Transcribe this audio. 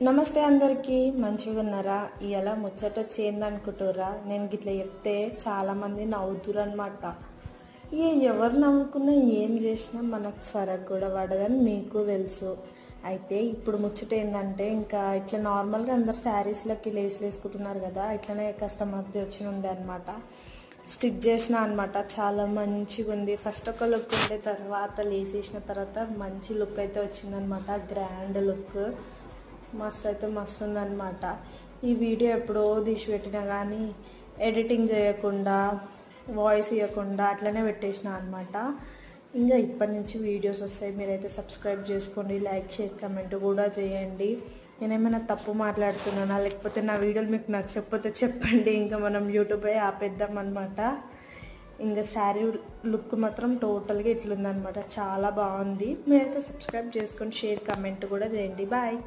నమస్తే అందరికీ మంచిగా ఉన్నారా? ఇలా ముచ్చట చేయండి అనుకుంటురా? నేను గిట్లా చెప్తే చాలామంది నవ్వుతురు అనమాట. ఎవరు నవ్వుకున్నా ఏం చేసినా మనకు ఫరక్ కూడా పడదని మీకు తెలుసు. అయితే ఇప్పుడు ముచ్చట ఏంటంటే, ఇంకా ఇట్లా నార్మల్గా అందరు శారీస్లకి లేసులు వేసుకుంటున్నారు కదా, ఇట్లనే కస్టమర్ది వచ్చి ఉండే అనమాట. స్టిచ్ చేసిన అనమాట. చాలా మంచిగా ఉంది. ఫస్ట్ ఒక లుక్ ఉండే, తర్వాత లేసేసిన తర్వాత మంచి లుక్ అయితే వచ్చిందనమాట. గ్రాండ్ లుక్ మస్తు అయితే మస్తు ఉందన్నమాట. ఈ వీడియో ఎప్పుడో తీసి పెట్టినా కానీ ఎడిటింగ్ చేయకుండా, వాయిస్ ఇవ్వకుండా అట్లనే పెట్టేసిన అనమాట. ఇంకా ఇప్పటి నుంచి వీడియోస్ వస్తాయి. మీరైతే సబ్స్క్రైబ్ చేసుకోండి, లైక్ షేర్ కమెంట్ కూడా చేయండి. నేనేమైనా తప్పు మాట్లాడుతున్నానా, లేకపోతే నా వీడియోలు మీకు నచ్చకపోతే చెప్పండి. ఇంకా మనం యూట్యూబే ఆపేద్దాం అనమాట. ఇంకా శారీ లుక్ మాత్రం టోటల్గా ఇట్లుందనమాట. చాలా బాగుంది. మీరైతే సబ్స్క్రైబ్ చేసుకొని షేర్ కమెంట్ కూడా చేయండి. బాయ్.